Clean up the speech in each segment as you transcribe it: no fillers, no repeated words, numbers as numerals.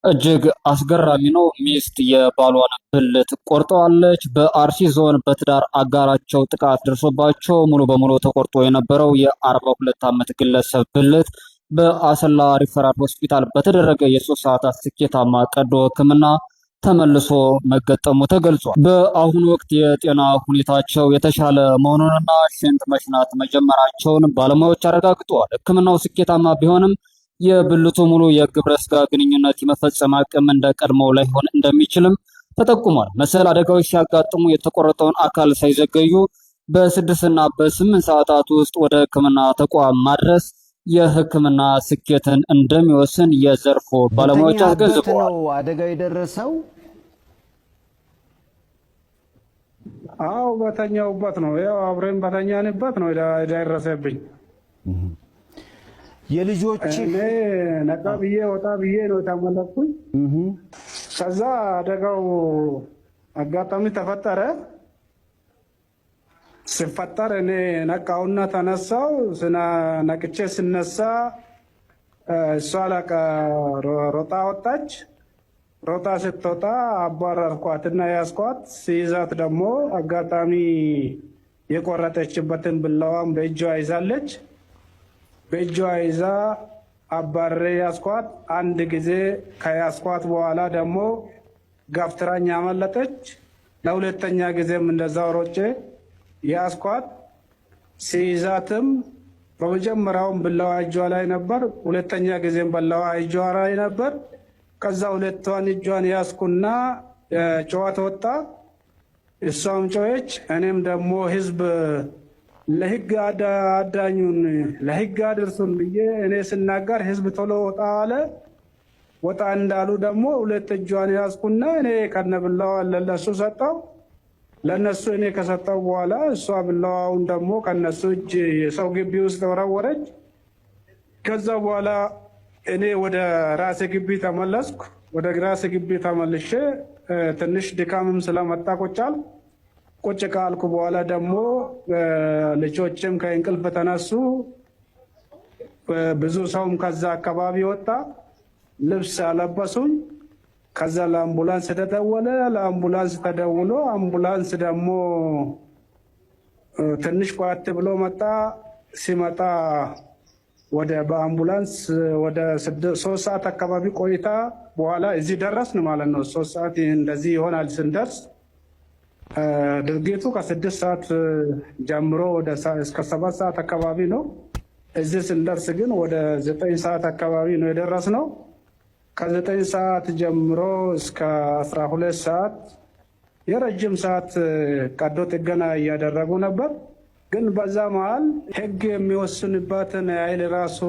እጅግ አስገራሚ ነው። ሚስት የባሏን ብልት ቆርጠዋለች። በአርሲ ዞን በትዳር አጋራቸው ጥቃት ደርሶባቸው ሙሉ በሙሉ ተቆርጦ የነበረው የ42 ዓመት ግለሰብ ብልት በአሰላ ሪፈራል ሆስፒታል በተደረገ የሶስት ሰዓታት ስኬታማ ቀዶ ሕክምና ተመልሶ መገጠሙ ተገልጿል። በአሁኑ ወቅት የጤና ሁኔታቸው የተሻለ መሆኑንና ሽንት መሽናት መጀመራቸውን ባለሙያዎች አረጋግጠዋል። ሕክምናው ስኬታማ ቢሆንም የብልቱ ሙሉ የግብረ ስጋ ግንኙነት የመፈጸም አቅም እንደ ቀድሞው ላይሆን እንደሚችልም ተጠቁሟል። መሰል አደጋዎች ሲያጋጥሙ የተቆረጠውን አካል ሳይዘገዩ በ6 እና በ8 ሰዓታት ውስጥ ወደ ሕክምና ተቋም ማድረስ የሕክምና ስኬትን እንደሚወስን የዘርፉ ባለሙያዎች አስገንዝበዋል። አደጋው የደረሰው በተኛውበት ነው። ያው አብረን በተኛንበት ነው የደረሰብኝ። የልጆች እኔ ነቃ ብዬ ወጣ ብዬ ነው የተመለስኩኝ። ከዛ አደጋው አጋጣሚ ተፈጠረ። ሲፈጠር እኔ ነቃውና ተነሳው። ነቅቼ ስነሳ እሷ ሮጣ ወጣች። ሮጣ ስትወጣ አባረርኳትና ያስኳት። ሲይዛት ደግሞ አጋጣሚ የቆረጠችበትን ብላዋም በእጇ ይዛለች። በእጇ ይዛ አባሬ ያስኳት። አንድ ጊዜ ከያስኳት በኋላ ደግሞ ጋፍትራኝ አመለጠች። ለሁለተኛ ጊዜም እንደዛው ሮጬ ያስኳት። ሲይዛትም በመጀመሪያውም ብላዋ እጇ ላይ ነበር፣ ሁለተኛ ጊዜም በላዋ እጇ ላይ ነበር። ከዛ ሁለቷን እጇን ያስኩና ጨዋታ ወጣ። እሷም ጮኸች። እኔም ደግሞ ህዝብ ለህግ አዳኙን ለህግ አድርሱን ብዬ እኔ ስናገር ህዝብ ቶሎ ወጣ አለ። ወጣ እንዳሉ ደግሞ ሁለት እጇን ያዝኩና እኔ ከነብላዋ ለነሱ ሰጠው። ለነሱ እኔ ከሰጠው በኋላ እሷ ብላዋውን ደግሞ ከነሱ እጅ የሰው ግቢ ውስጥ ወረወረች። ከዛ በኋላ እኔ ወደ ራሴ ግቢ ተመለስኩ። ወደ ራሴ ግቢ ተመልሼ ትንሽ ድካምም ስለመጣ ቁጭ ካልኩ በኋላ ደግሞ ልጆችም ከእንቅልፍ ተነሱ። ብዙ ሰውም ከዛ አካባቢ ወጣ። ልብስ አለበሱኝ። ከዛ ለአምቡላንስ ተደወለ። ለአምቡላንስ ተደውሎ አምቡላንስ ደግሞ ትንሽ ቆየት ብሎ መጣ። ሲመጣ በአምቡላንስ ወደ 3 ሰዓት አካባቢ ቆይታ በኋላ እዚህ ደረስን ማለት ነው። 3 ሰዓት እንደዚህ ይሆናል ስንደርስ። ድርጊቱ ከ6 ሰዓት ጀምሮ እስከ 7 ሰዓት አካባቢ ነው። እዚህ ስንደርስ ግን ወደ 9 ሰዓት አካባቢ ነው የደረስነው። ከ9 ሰዓት ጀምሮ እስከ 12 ሰዓት የረጅም ሰዓት ቀዶ ጥገና እያደረጉ ነበር። ግን በዛ መሀል ህግ የሚወስንበትን ኃይል ራሱ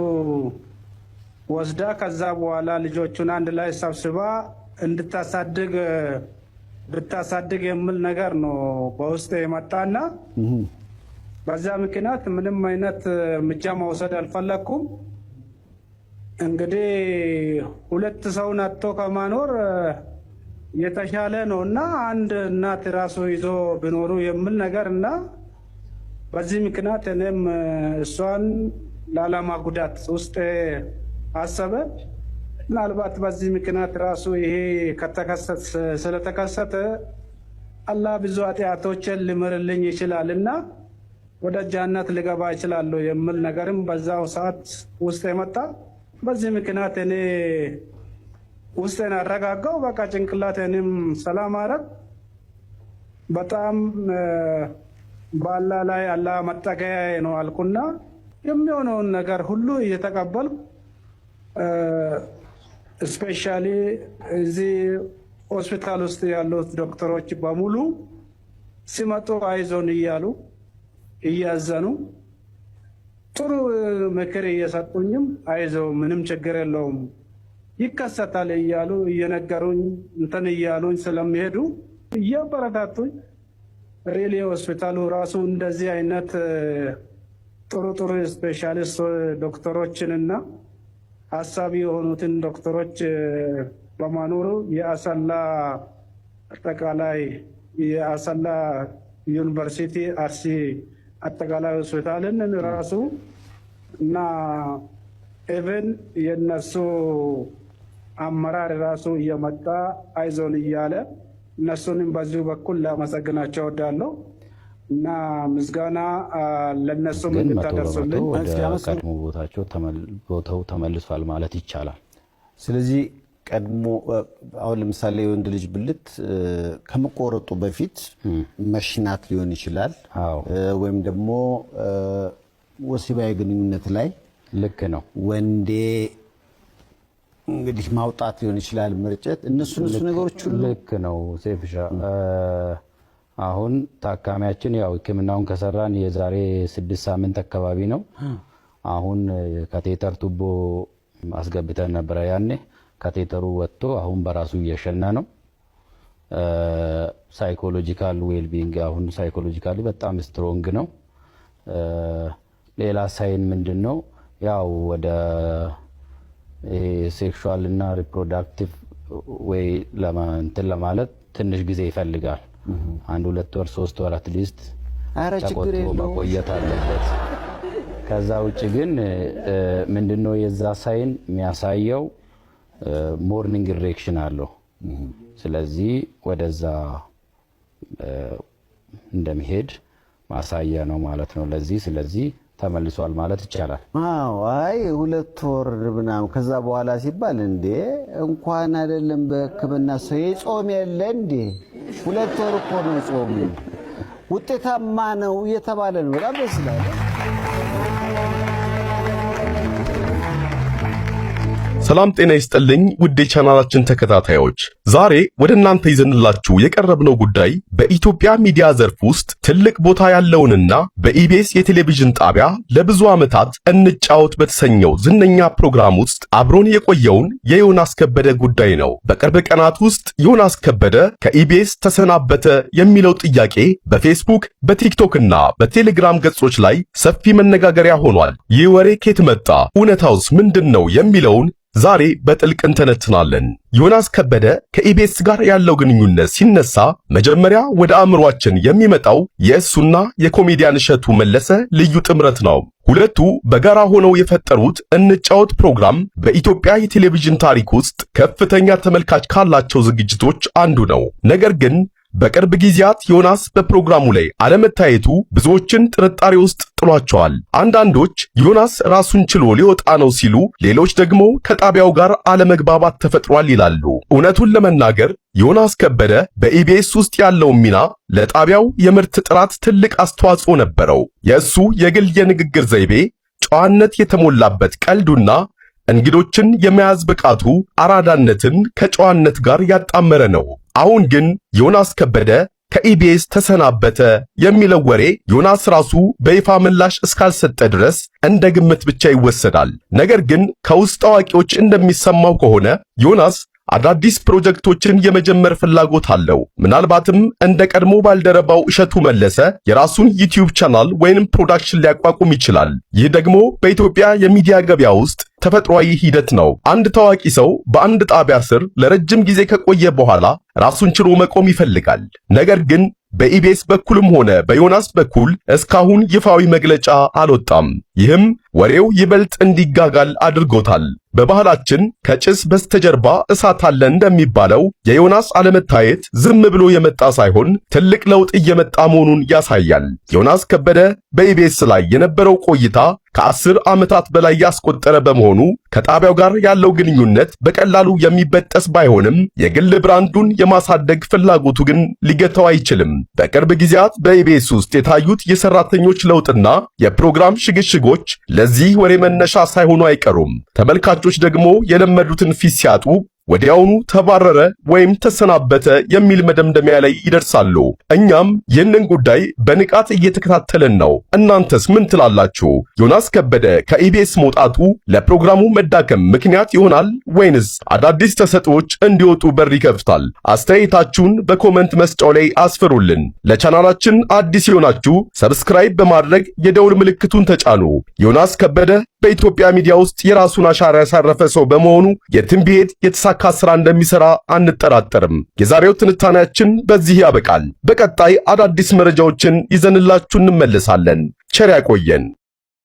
ወስዳ ከዛ በኋላ ልጆቹን አንድ ላይ ሰብስባ ብታሳድግ የሚል ነገር ነው በውስጥ የመጣና በዛ ምክንያት ምንም አይነት እርምጃ መውሰድ አልፈለኩም። እንግዲህ ሁለት ሰውን አጥቶ ከማኖር የተሻለ ነው እና አንድ እናት ራሱ ይዞ ቢኖሩ የሚል ነገር እና በዚህ ምክንያት እኔም እሷን ላለማጉዳት ውስጥ አሰበ። ምናልባት በዚህ ምክንያት ራሱ ይሄ ስለተከሰተ አላህ ብዙ ኃጢአቶችን ሊምርልኝ ይችላል እና ወደ ጀነት ልገባ ይችላለሁ የሚል ነገርም በዛው ሰዓት ውስጥ የመጣ። በዚህ ምክንያት እኔ ውስጤን አረጋጋው። በቃ ጭንቅላቴንም ሰላም አረግ። በጣም በአላህ ላይ አላህ መጠገያዬ ነው አልኩና የሚሆነውን ነገር ሁሉ እየተቀበልኩ ስፔሻሊ እዚህ ሆስፒታል ውስጥ ያሉት ዶክተሮች በሙሉ ሲመጡ አይዞን እያሉ እያዘኑ ጥሩ ምክር እየሰጡኝም አይዞ ምንም ችግር የለውም ይከሰታል እያሉ እየነገሩኝ እንትን እያሉኝ ስለሚሄዱ እያበረታቱኝ ሪሊ ሆስፒታሉ ራሱ እንደዚህ አይነት ጥሩ ስፔሻሊስት ዶክተሮችንና ሀሳቢ የሆኑትን ዶክተሮች በማኖሩ የአሰላ ዩኒቨርሲቲ አርሲ አጠቃላይ ሆስፒታልን ራሱ እና ኢቨን የነሱ አመራር ራሱ እየመጣ አይዞን እያለ እነሱንም በዚሁ በኩል ላመሰግናቸው እወዳለሁ እና ምስጋና ለነሱም እንድታደርሱልኝ። ቀድሞ ቦታው ተመልሷል ማለት ይቻላል። ስለዚህ ቀድሞ አሁን ለምሳሌ ወንድ ልጅ ብልት ከመቆረጡ በፊት መሽናት ሊሆን ይችላል ወይም ደግሞ ወሲባዊ ግንኙነት ላይ ልክ ነው ወንዴ እንግዲህ ማውጣት ሊሆን ይችላል መርጨት እነሱ ነገሮች ሁሉ ልክ ነው ሴፍሻ አሁን ታካሚያችን ያው ህክምናውን ከሰራን የዛሬ 6 ሳምንት አካባቢ ነው አሁን ካቴተር ቱቦ አስገብተን ነበር ያኔ ካቴተሩ ወጥቶ አሁን በራሱ እየሸና ነው ሳይኮሎጂካል ዌልቢንግ አሁን ሳይኮሎጂካሊ በጣም ስትሮንግ ነው ሌላ ሳይን ምንድነው ያው ወደ ሴክሹዋል እና ሪፕሮዳክቲቭ ዌይ ለማለት ትንሽ ጊዜ ይፈልጋል 1-2 ወር 3 ወር አትሊስት ችግር የለውም መቆየት አለበት ከዛ ውጪ ግን ምንድነው የዛ ሳይን የሚያሳየው ሞርኒንግ ኢሬክሽን አለው ስለዚህ ወደዛ እንደሚሄድ ማሳያ ነው ማለት ነው ለዚህ ስለዚህ ተመልሷል ማለት ይቻላል አይ 2 ወር ምናምን ከዛ በኋላ ሲባል እንዴ እንኳን አይደለም በህክምና ሰው ጾም የለ እንዴ 2 ወር እኮ ነው ጾም ውጤታማ ነው እየተባለ ነው በጣም ደስ ይላል ሰላም ጤና ይስጥልኝ ውድ የቻናላችን ተከታታዮች ዛሬ ወደ እናንተ ይዘንላችሁ የቀረብነው ጉዳይ በኢትዮጵያ ሚዲያ ዘርፍ ውስጥ ትልቅ ቦታ ያለውንና በኢቢኤስ የቴሌቪዥን ጣቢያ ለብዙ ዓመታት እንጫወት በተሰኘው ዝነኛ ፕሮግራም ውስጥ አብሮን የቆየውን የዮናስ ከበደ ጉዳይ ነው። በቅርብ ቀናት ውስጥ ዮናስ ከበደ ከኢቢኤስ ተሰናበተ የሚለው ጥያቄ በፌስቡክ በቲክቶክና በቴሌግራም ገጾች ላይ ሰፊ መነጋገሪያ ሆኗል። ይህ ወሬ ከየት መጣ? እውነታውስ ምንድነው? የሚለውን ዛሬ በጥልቅ እንተነትናለን። ዮናስ ከበደ ከኢቢኤስ ጋር ያለው ግንኙነት ሲነሳ መጀመሪያ ወደ አእምሯችን የሚመጣው የእሱና የኮሜዲያን እሸቱ መለሰ ልዩ ጥምረት ነው። ሁለቱ በጋራ ሆነው የፈጠሩት እንጫወት ፕሮግራም በኢትዮጵያ የቴሌቪዥን ታሪክ ውስጥ ከፍተኛ ተመልካች ካላቸው ዝግጅቶች አንዱ ነው። ነገር ግን በቅርብ ጊዜያት ዮናስ በፕሮግራሙ ላይ አለመታየቱ ብዙዎችን ጥርጣሬ ውስጥ ጥሏቸዋል። አንዳንዶች ዮናስ ራሱን ችሎ ሊወጣ ነው ሲሉ፣ ሌሎች ደግሞ ከጣቢያው ጋር አለመግባባት ተፈጥሯል ይላሉ። እውነቱን ለመናገር ዮናስ ከበደ በኢቢኤስ ውስጥ ያለው ሚና ለጣቢያው የምርት ጥራት ትልቅ አስተዋጽኦ ነበረው። የእሱ የግል የንግግር ዘይቤ፣ ጨዋነት የተሞላበት ቀልዱና እንግዶችን የመያዝ ብቃቱ አራዳነትን ከጨዋነት ጋር ያጣመረ ነው። አሁን ግን ዮናስ ከበደ ከኢቢኤስ ተሰናበተ የሚለው ወሬ ዮናስ ራሱ በይፋ ምላሽ እስካልሰጠ ድረስ እንደ ግምት ብቻ ይወሰዳል። ነገር ግን ከውስጥ አዋቂዎች እንደሚሰማው ከሆነ ዮናስ አዳዲስ ፕሮጀክቶችን የመጀመር ፍላጎት አለው። ምናልባትም እንደ ቀድሞ ባልደረባው እሸቱ መለሰ የራሱን ዩቲዩብ ቻናል ወይንም ፕሮዳክሽን ሊያቋቁም ይችላል። ይህ ደግሞ በኢትዮጵያ የሚዲያ ገበያ ውስጥ ተፈጥሯዊ ሂደት ነው። አንድ ታዋቂ ሰው በአንድ ጣቢያ ስር ለረጅም ጊዜ ከቆየ በኋላ ራሱን ችሎ መቆም ይፈልጋል። ነገር ግን በኢቢኤስ በኩልም ሆነ በዮናስ በኩል እስካሁን ይፋዊ መግለጫ አልወጣም። ይህም ወሬው ይበልጥ እንዲጋጋል አድርጎታል። በባህላችን ከጭስ በስተጀርባ እሳት አለ እንደሚባለው የዮናስ አለመታየት ዝም ብሎ የመጣ ሳይሆን ትልቅ ለውጥ እየመጣ መሆኑን ያሳያል። ዮናስ ከበደ በኢቢኤስ ላይ የነበረው ቆይታ ከ10 ዓመታት በላይ ያስቆጠረ በመሆኑ ከጣቢያው ጋር ያለው ግንኙነት በቀላሉ የሚበጠስ ባይሆንም የግል ብራንዱን የማሳደግ ፍላጎቱ ግን ሊገታው አይችልም። በቅርብ ጊዜያት በኢቢኤስ ውስጥ የታዩት የሰራተኞች ለውጥና የፕሮግራም ሽግሽጎች ለዚህ ወሬ መነሻ ሳይሆኑ አይቀሩም። ተመልካቾች ደግሞ የለመዱትን ፊት ሲያጡ ወዲያውኑ ተባረረ ወይም ተሰናበተ የሚል መደምደሚያ ላይ ይደርሳሉ። እኛም ይህንን ጉዳይ በንቃት እየተከታተልን ነው። እናንተስ ምን ትላላችሁ? ዮናስ ከበደ ከኢቢኤስ መውጣቱ ለፕሮግራሙ መዳከም ምክንያት ይሆናል ወይንስ አዳዲስ ተሰጥኦዎች እንዲወጡ በር ይከፍታል? አስተያየታችሁን በኮመንት መስጫው ላይ አስፍሩልን። ለቻናላችን አዲስ የሆናችሁ ሰብስክራይብ በማድረግ የደውል ምልክቱን ተጫኑ። ዮናስ ከበደ በኢትዮጵያ ሚዲያ ውስጥ የራሱን አሻራ ያሳረፈ ሰው በመሆኑ የትም ቢሄድ የተሳካ ስራ እንደሚሰራ አንጠራጠርም። የዛሬው ትንታኔያችን በዚህ ያበቃል። በቀጣይ አዳዲስ መረጃዎችን ይዘንላችሁ እንመለሳለን። ቸር ያቆየን።